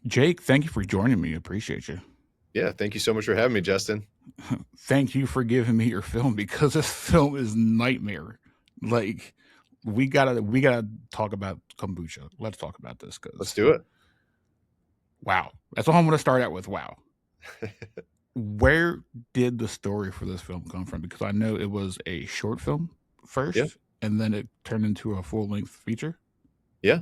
Jake, thank you for joining me. Appreciate you. Yeah, thank you so much for having me, Justin. Thank you for giving me your film because this film is nightmare. Like we gotta talk about kombucha. Let's talk about this Let's because do it. wow, that's all I'm gonna start out with. Wow, where did the story for this film come from? Because I know it was a short film Yeah, first, and then it turned into a full length feature. yeah.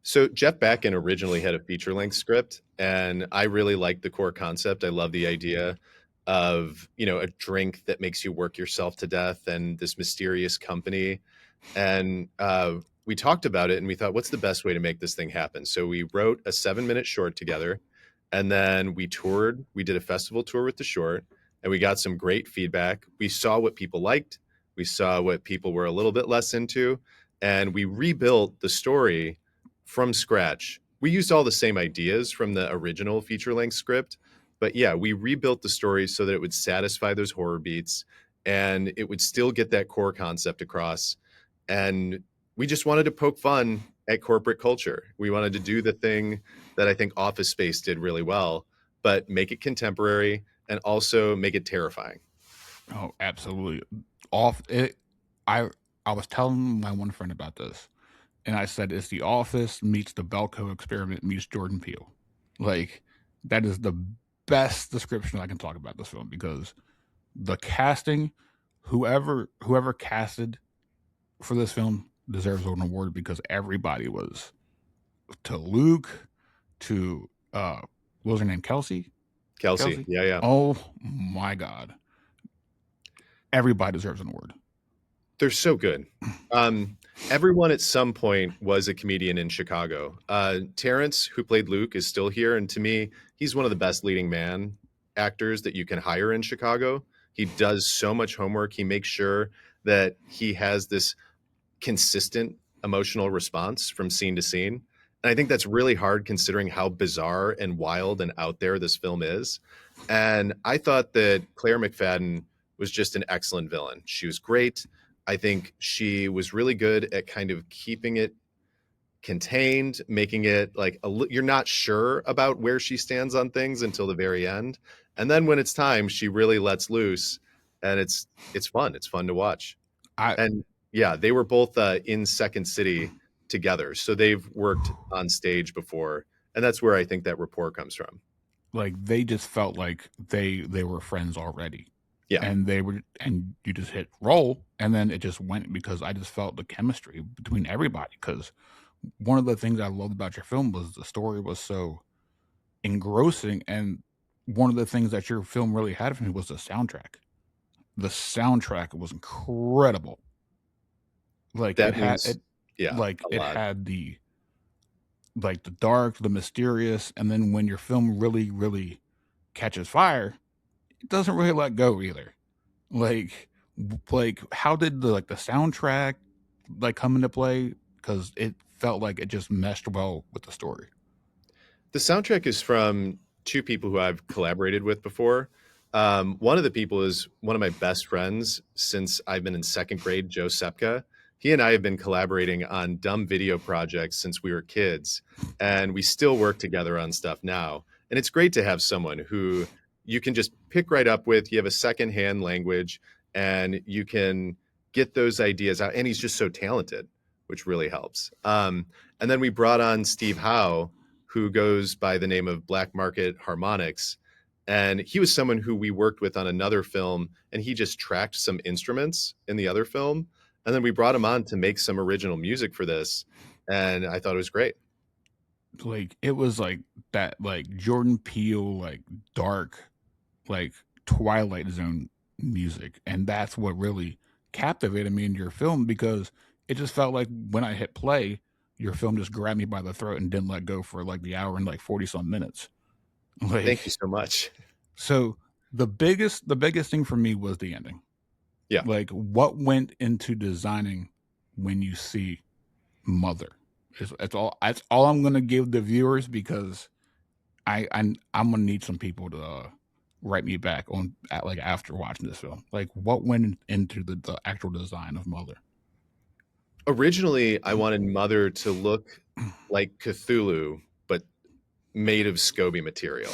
So Jeff Backen originally had a feature-length script, and I really liked the core concept. I love the idea of, a drink that makes you work yourself to death and this mysterious company. And we talked about it and we thought, what's the best way to make this thing happen? So we wrote a 7-minute short together, and then we toured. We did a festival tour with the short, and we got some great feedback. We saw what people liked, we saw what people were a little bit less into, and we rebuilt the story from scratch. We used all the same ideas from the original feature length script, but yeah, we rebuilt the story so that it would satisfy those horror beats and it would still get that core concept across. And we just wanted to poke fun at corporate culture. We wanted to do the thing that I think Office Space did really well, but make it contemporary and also make it terrifying. Oh, absolutely. Off it. I I was telling my one friend about this, and I said it's The Office meets the Belko Experiment meets Jordan Peele. Like that is the best description I can talk about this film because the casting, whoever casted for this film deserves an award because everybody was to Luke to what was her name, Kelsey? Kelsey, Kelsey. yeah, yeah. Oh my God, everybody deserves an award. They're so good. Everyone at some point was a comedian in Chicago. Terrence, who played Luke, is still here, and to me, he's one of the best leading man actors that you can hire in Chicago. He does so much homework. He makes sure that he has this consistent emotional response from scene to scene. And I think that's really hard considering how bizarre and wild and out there this film is. And I thought that Claire McFadden was just an excellent villain. She was great. I think she was really good at kind of keeping it contained, making it like you're not sure about where she stands on things until the very end. And then when it's time, she really lets loose and it's fun. It's fun to watch. I And yeah, they were both in Second City together. So they've worked on stage before. And that's where I think that rapport comes from. like they just felt like they were friends already, Yeah. and they were, and you just hit roll, and then it just went because I just felt the chemistry between everybody. Because one of the things I loved about your film was the story was so engrossing, and one of the things that your film really had for me was the soundtrack. The soundtrack was incredible. Like That means, yeah, like a it lot. had the like the dark, the mysterious, and then when your film really catches fire, it doesn't really let go either. Like like how did the soundtrack like come into play? Because it felt like it just meshed well with the story. The soundtrack is from two people who I've collaborated with before. One of the people is one of my best friends since I've been in second grade, Joe Sepka. He and I have been collaborating on dumb video projects since we were kids, and we still work together on stuff now. And it's great to have someone who you can just pick right up with. You have a secondhand language, and you can get those ideas out. And he's just so talented, which really helps. And then we brought on Steve Howe, who goes by the name of Black Market Harmonics. And he was someone who we worked with on another film, and he just tracked some instruments in the other film. And then we brought him on to make some original music for this. And I thought it was great. Like it was like that, like Jordan Peele, like dark, like Twilight Zone music, and that's what really captivated me in your film because it just felt like when I hit play, your film just grabbed me by the throat and didn't let go for like the hour and like 40 some minutes. Thank you Like so much. so, the biggest thing for me was the ending. Yeah. Like what went into designing when you see Mother. That's all I'm gonna give the viewers because I'm gonna need some people to write me back on like after watching this film. Like what went into the actual design of Mother. Originally, I wanted Mother to look like Cthulhu, but made of SCOBY material.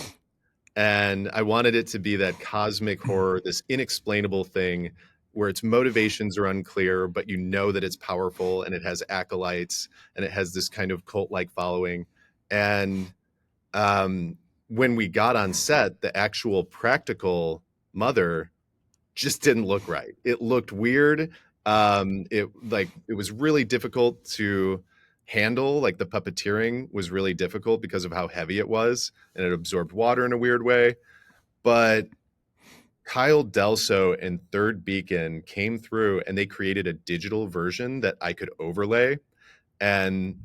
And I wanted it to be that cosmic horror, this inexplainable thing where its motivations are unclear, but you know that it's powerful and it has acolytes and it has this kind of cult-like following. And um, when we got on set, the actual practical mother just didn't look right. It looked weird. It was really difficult to handle. Like the puppeteering was really difficult because of how heavy it was, and it absorbed water in a weird way. But Kyle Delso and Third Beacon came through and they created a digital version that I could overlay. And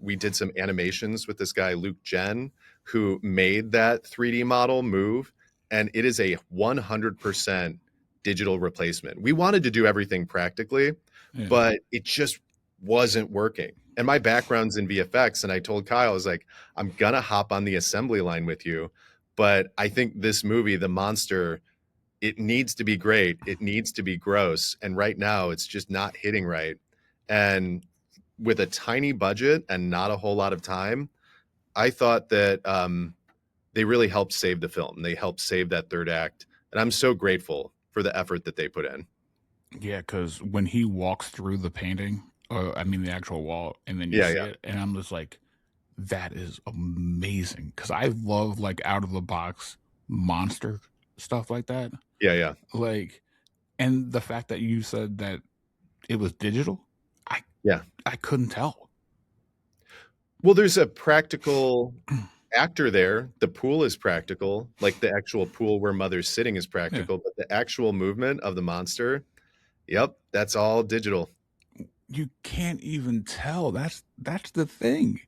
we did some animations with this guy, Luke Jen, who made that 3D model move. And it is a 100% digital replacement. We wanted to do everything practically, Yeah. but it just wasn't working. And my background's in VFX. And I told Kyle, I was like, I'm going to hop on the assembly line with you. But I think this movie, The Monster, it needs to be great. It needs to be gross. And right now, it's just not hitting right. And with a tiny budget and not a whole lot of time, I thought that they really helped save the film. They helped save that third act. And I'm so grateful for the effort that they put in. Yeah, because when he walks through the painting, or I mean the actual wall, and then you Yeah, see yeah, it, and I'm just like, that is amazing. Because I love like out of the box monster stuff like that. yeah, yeah, Like, and the fact that you said that it was digital, I yeah. I couldn't tell. Well, there's a practical actor there. The pool is practical, like the actual pool where Mother's sitting is Yeah, practical, but the actual movement of the monster, yep, that's all digital. you can't even tell. That's the thing.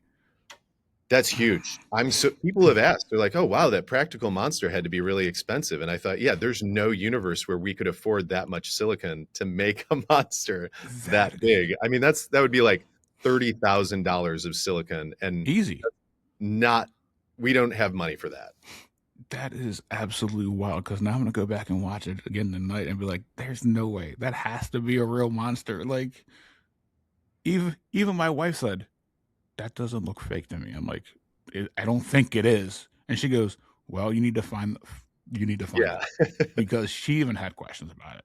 That's huge. I'm so people have asked. They're like, "Oh, wow, that practical monster had to be really expensive." And I thought, "Yeah, there's no universe where we could afford that much silicon to make a monster that That big." I mean, that would be like $30,000 of silicon and easy. not we don't have money for that. That is absolutely wild. Because now I'm gonna go back and watch it again tonight and be like, "There's no way that has to be a real monster." Like even my wife said that doesn't look fake to me. I'm like, I don't think it is. And she goes, well, you need to find Yeah. it because she even had questions about it.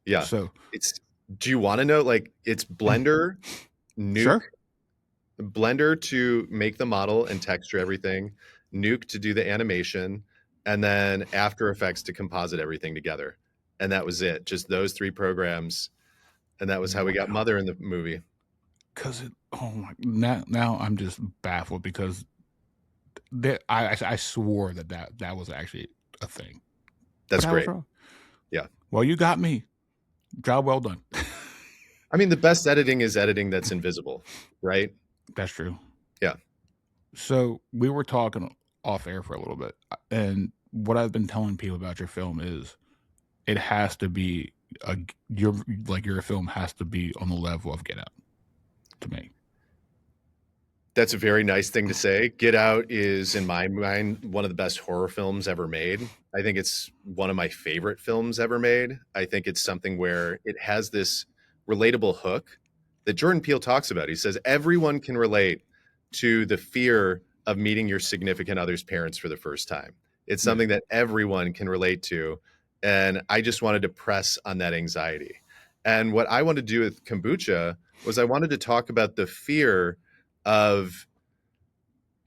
Yeah. So It's do you wanna know, like, it's Blender, Nuke sure, Blender to make the model and texture everything, Nuke to do the animation, and then After Effects to composite everything together. And that was it. Just those 3 programs, and that was how we got wow. Mother in the movie. Because oh my, now I'm just baffled because I swore that was actually a thing, but That's I was great. wrong. Yeah. Well, you got me. Job well done. I mean, the best editing is editing that's invisible, right? That's true. Yeah. So we were talking off air for a little bit, and what I've been telling people about your film is it has to be a your film has to be on the level of Get Out to me. That's a very nice thing to say. Get Out is, in my mind, one of the best horror films ever made. I think it's one of my favorite films ever made. I think it's something where it has this relatable hook that Jordan Peele talks about. He says everyone can relate to the fear of meeting your significant other's parents for the first time. It's Yeah. something that everyone can relate to. And I just wanted to press on that anxiety. And what I wanted to do with Kombucha was I wanted to talk about the fear of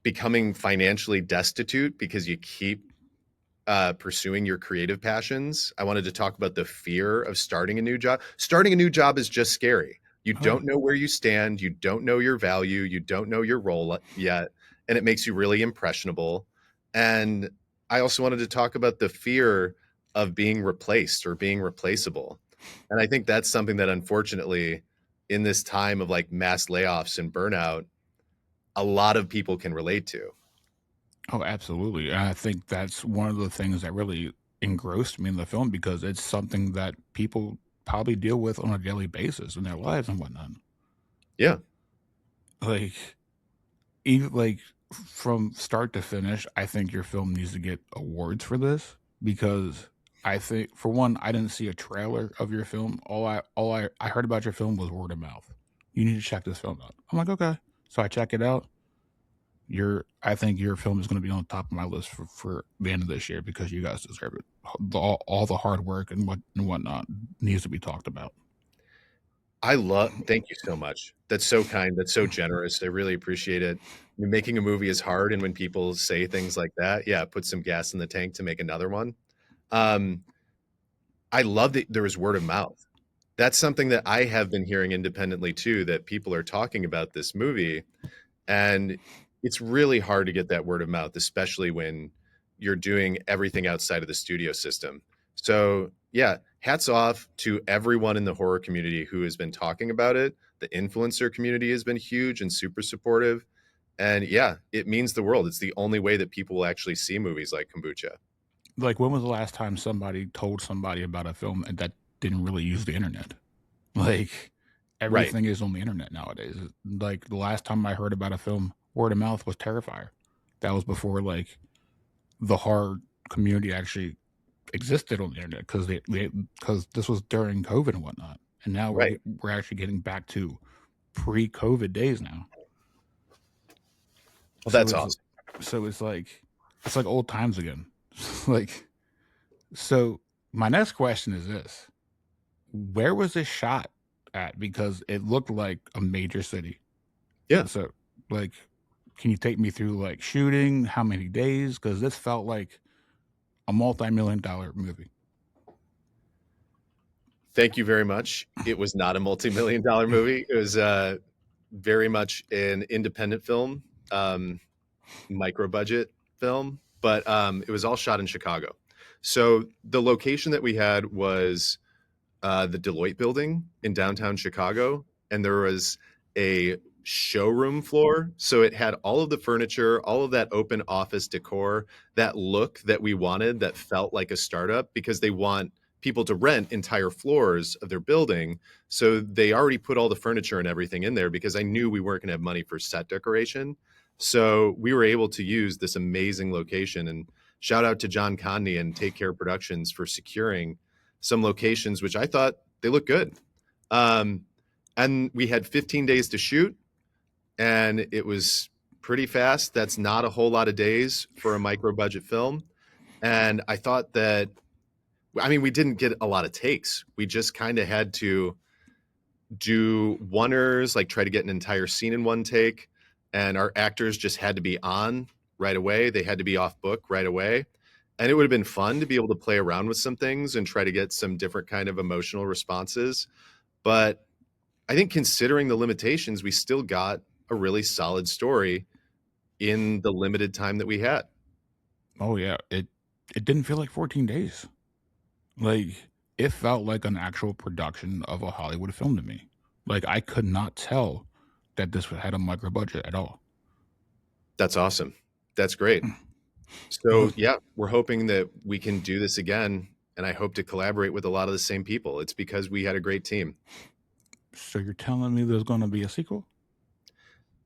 becoming financially destitute because you keep pursuing your creative passions. I wanted to talk about the fear of starting a new job. Starting a new job is just scary. You Oh yeah. don't know where you stand. You don't know your value. You don't know your role yet. And it makes you really impressionable. And I also wanted to talk about the fear of being replaced or being replaceable. And I think that's something that unfortunately, in this time of like mass layoffs and burnout, a lot of people can relate to. Oh, absolutely. And I think that's one of the things that really engrossed me in the film because it's something that people probably deal with on a daily basis in their lives and whatnot. Yeah. Like even like from start to finish, I think your film needs to get awards for this because I think for one, I didn't see a trailer of your film. I heard about your film was word of mouth. You need to check this film out. I'm like, okay. So I check it out. I think your film is going to be on top of my list for the end of this year because you guys deserve it. All the hard work and whatnot needs to be talked about. I love thank you so much. That's so kind, that's so generous, I really appreciate it. Making a movie is hard, and when people say things like that, yeah, put some gas in the tank to make another one. Um, I love that there was word of mouth. That's something that I have been hearing independently too, that people are talking about this movie, and it's really hard to get that word of mouth, especially when you're doing everything outside of the studio system. So, yeah, hats off to everyone in the horror community who has been talking about it. The influencer community has been huge and super supportive. And yeah, it means the world. It's the only way that people will actually see movies like Kombucha. Like, when was the last time somebody told somebody about a film that didn't really use the internet? Like, Right. everything is on the internet nowadays. Like, the last time I heard about a film, word of mouth, was Terrifier. That was before like the horror community actually existed on the internet because because this was during COVID and whatnot, and now Right. we're actually getting back to pre-COVID days now. Well, So that's it's awesome. it's like old times again. Like, so my next question is this: where was this shot at? Because it looked like a major city. Yeah. So, like, can you take me through like shooting? How many days? Because this felt like a multi-million-dollar movie. Thank you very much. It was not a multi-million dollar movie. It was very much an independent film, micro budget film, but it was all shot in Chicago. So the location that we had was the Deloitte building in downtown Chicago, and there was a showroom floor. So it had all of the furniture, all of that open office decor, that look that we wanted that felt like a startup because they want people to rent entire floors of their building. So they already put all the furniture and everything in there because I knew we weren't going to have money for set decoration. So we were able to use this amazing location, and shout out to John Conney and Take Care Productions for securing some locations, which I thought they looked good. Um, and we had 15 days to shoot, and it was pretty fast. That's not a whole lot of days for a micro budget film. And I thought that, I mean, we didn't get a lot of takes. We just kind of had to do oneers, like try to get an entire scene in one take. And our actors just had to be on right away. They had to be off book right away. And it would have been fun to be able to play around with some things and try to get some different kind of emotional responses. But I think considering the limitations, we still got a really solid story in the limited time that we had. Oh yeah, it didn't feel like 14 days. Like, it felt like an actual production of a Hollywood film to me. Like, I could not tell that this had a micro budget at all. That's awesome. That's great. So, Well, yeah, we're hoping that we can do this again. And I hope to collaborate with a lot of the same people. It's because we had a great team. so you're telling me there's going to be a sequel?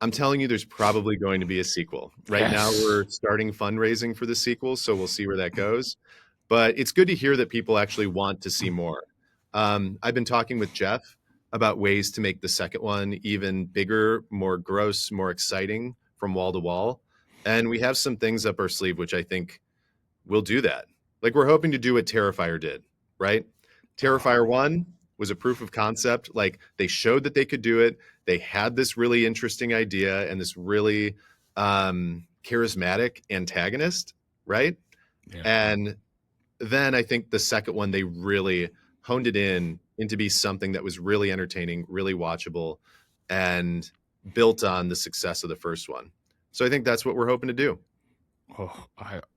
I'm telling you, there's probably going to be a sequel. Right now, Yes. we're starting fundraising for the sequel, so we'll see where that goes. But it's good to hear that people actually want to see more. I've been talking with Jeff about ways to make the second one even bigger, more gross, more exciting from wall to wall. And we have some things up our sleeve, which I think will do that. Like we're hoping to do what Terrifier did, right? Oh, Terrifier 1 was a proof of concept. Like they showed that they could do it. They had this really interesting idea and this really charismatic antagonist, right? yeah. And then I think the second one, they really honed it in into be something that was really entertaining, really watchable, and built on the success of the first one. So I think that's what we're hoping to do. Oh,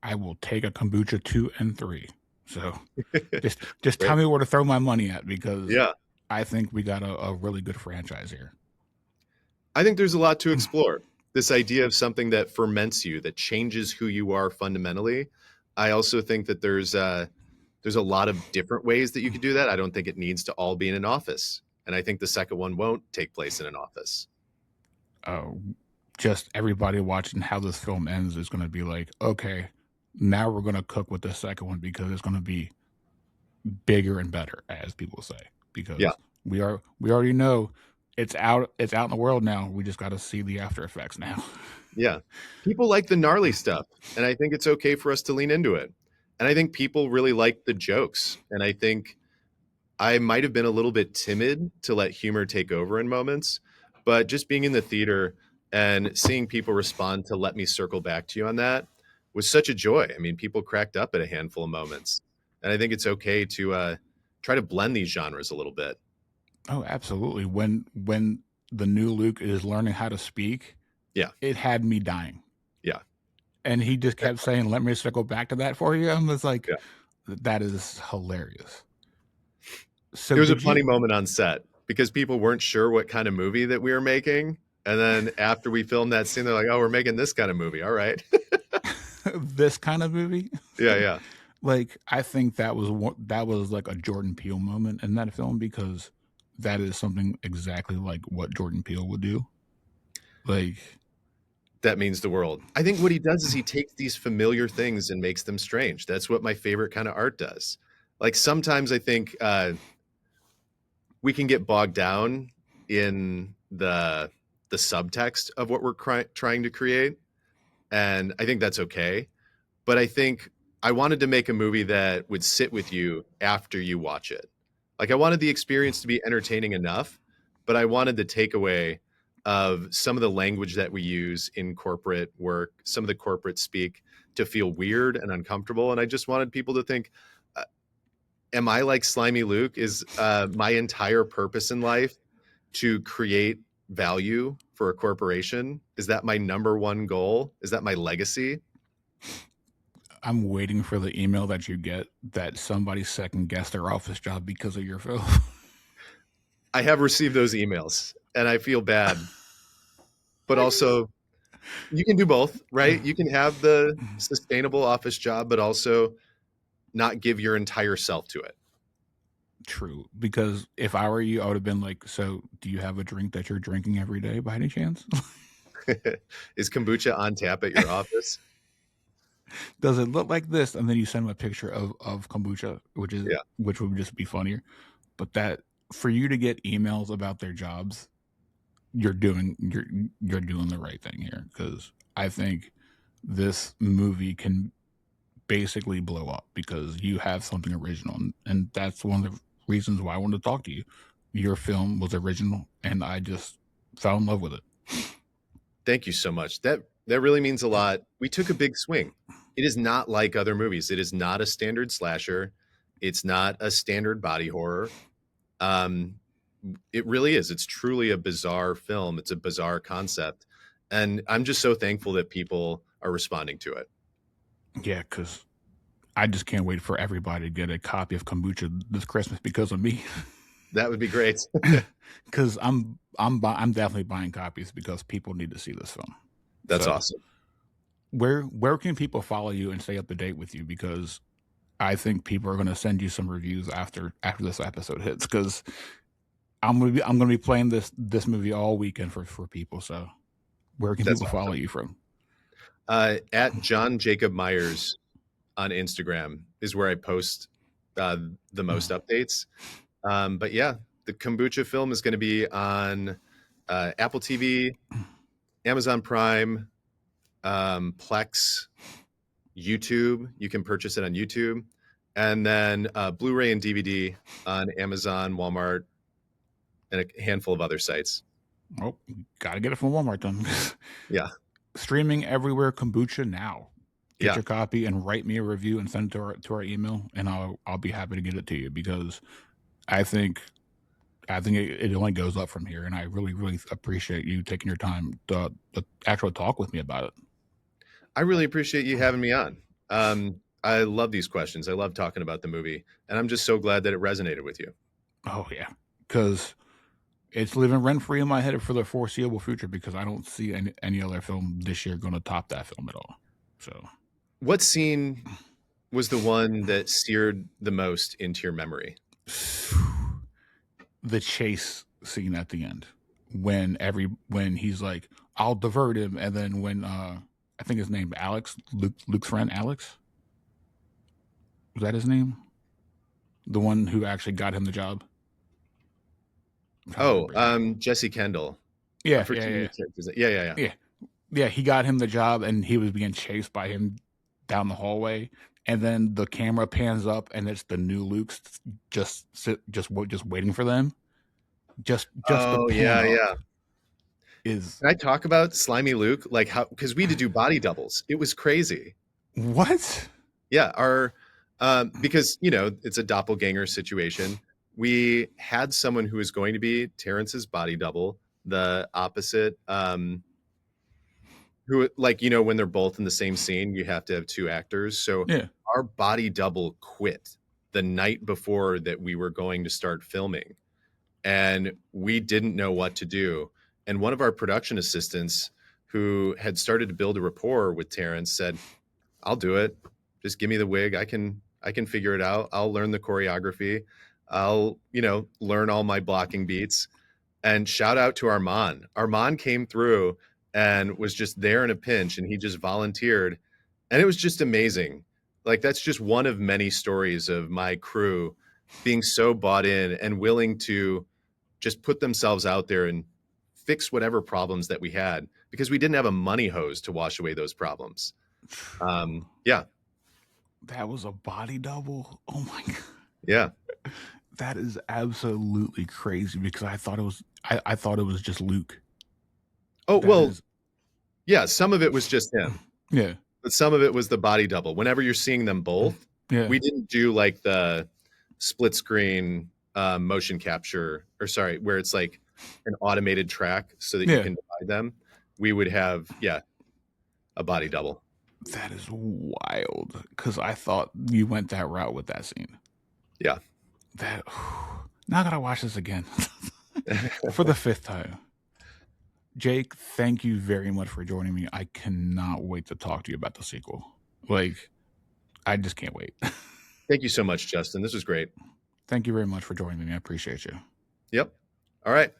I will take a kombucha 2 and 3. So just tell Great. me where to throw my money at because Yeah. I think we got a really good franchise here. I think there's a lot to explore. This idea of something that ferments you, that changes who you are fundamentally. I also think that there's a lot of different ways that you could do that. I don't think it needs to all be in an office, and I think the second one won't take place in an office. uh, just everybody watching how this film ends is going to be like, okay, now we're going to cook with the second one because it's going to be bigger and better, as people say. Yeah, Because we already know it's out in the world now. We just got to see the after effects now. Yeah. People like the gnarly stuff, and I think it's okay for us to lean into it. And I think people really like the jokes, and I think I might have been a little bit timid to let humor take over in moments, but just being in the theater and seeing people respond to "Let me circle back to you" on that was such a joy. I mean, people cracked up at a handful of moments, and I think it's okay to, try to blend these genres a little bit. Oh, absolutely. When the new Luke is learning how to speak, Yeah, it had me dying. yeah, And he just kept saying, "Let me circle back to that for you." I was like, yeah. that is hilarious. It So was a did funny you moment on set because people weren't sure what kind of movie that we were making, and then after we filmed that scene, they're like, "Oh, we're making this kind of movie, alright." this kind of movie? Yeah, yeah. Like, I think that was like a Jordan Peele moment in that film because that is something exactly like what Jordan Peele would do. Like, That means the world. I think what he does is he takes these familiar things and makes them strange. That's what my favorite kind of art does. Like, sometimes I think, we can get bogged down in the subtext of what we're trying to create, and I think that's okay. But I think I wanted to make a movie that would sit with you after you watch it. Like, I wanted the experience to be entertaining enough, but I wanted the takeaway of some of the language that we use in corporate work, some of the corporate speak, to feel weird and uncomfortable. And I just wanted people to think, uh, am I like Slimy Luke? Is my entire purpose in life to create value for a corporation? Is that my number one goal? Is that my legacy? I'm waiting for the email that you get that somebody second guessed their office job because of your film. I have received those emails and I feel bad, but I just also you can do both, right? You can have the sustainable office job, but also not give your entire self to true because if I were you, I would have been like, "So, do you have a drink that you're drinking every day by any chance? it. Is kombucha on tap at your office? Does it look like this?" And then you send them a picture of kombucha, Yeah, which would just be funnier. But that for you to get emails about their jobs, you're doing the right thing here because I think this movie can basically blow up because you have something original, and that's one of the reasons why I wanted to talk to you. Your film was original, and I just fell in love with it. thank you so much. That really means a lot. We took a big swing. It is not like other movies. It is not a standard slasher. It's not a standard body horror. Um, it really is. It's truly a bizarre film. It's a bizarre concept, and I'm just so thankful that people are responding to it. Yeah, because I just can't wait for everybody to get a copy of kombucha this Christmas because of me. That would be great. Because I'm definitely buying copies because people need to see this film. That's So awesome. where can people follow you and stay up to date with you? Because I think people are going to send you some reviews after this episode hits. Because I'm gonna be playing this movie all weekend for people. So where can That's people follow awesome. you from? At John Jacob Myers on Instagram is where I post uh, the most updates. But yeah, the kombucha film is going to be on Apple TV, Amazon Prime, Plex, YouTube. You can purchase it on YouTube, and then Blu-ray and DVD on Amazon, Walmart, and a handful of other sites. Oh, gotta get it from Walmart then. Yeah, Streaming everywhere. Kombucha now. Get yeah. your copy and write me a review and send it to our email, and I'll be happy to get it to you because I think it only goes up from here, and I really appreciate you taking your time to actually talk with me about it. I really appreciate you having me on. I love these questions. I love talking about the movie, and I'm just so glad that it resonated with you. Oh yeah, because it's living rent free in my head for the foreseeable future because I don't see any other film this year going to top that film at all. So What scene was the one that seared the most into your memory? the chase scene at the end when he's like, I'll divert him, and then when I think his name Alex, Luke's friend Alex, was that his name? The one who actually got him the job. I'm trying to Oh, remember his name. Jesse Kendall. I'm Yeah, yeah, forgetting yeah, the character's name. Yeah, yeah, yeah. yeah. Yeah, he got him the job, and he was being chased by him down the hallway, and then the camera pans up, and it's the new Luke's just waiting for them. Just the Oh, pan yeah, up yeah. is Can I talk about Slimy Luke? Like, how, because we had to do body doubles. It was crazy. what? Yeah, because, it's a doppelganger situation. We had someone who was going to be Terrence's body double, the opposite, who, like, when they're both in the same scene, you have to have 2 actors. So Yeah. our body double quit the night before that we were going to start filming, and we didn't know what to do. And one of our production assistants, who had started to build a rapport with Terrence, said, "I'll do it. Just give me the wig. I can figure it out. I'll learn the choreography. I'll, learn all my blocking beats." And shout out to Armand. Armand came through and was just there in a pinch, and he just volunteered, and it was just amazing. Like, that's just one of many stories of my crew being so bought in and willing to just put themselves out there and fix whatever problems that we had, because we didn't have a money hose to wash away those problems. Yeah, That was a body double? Oh my god. yeah. That is absolutely crazy because I thought it was just Luke. Oh, That well, is yeah, some of it was just him, yeah. but some of it was the body double. Whenever you're seeing them both, Yeah. we didn't do like the split screen motion capture, or sorry, where it's like an automated track so that you Yeah. can divide them. We would have, yeah, a body double. That is wild because I thought you went that route with that scene. Yeah. That now I gotta watch this again for the 5th time. Jake, thank you very much for joining me. I cannot wait to talk to you about the sequel. Like, I just can't wait. Thank you so much, Justin. This was great. Thank you very much for joining me. I appreciate you. Yep. All right.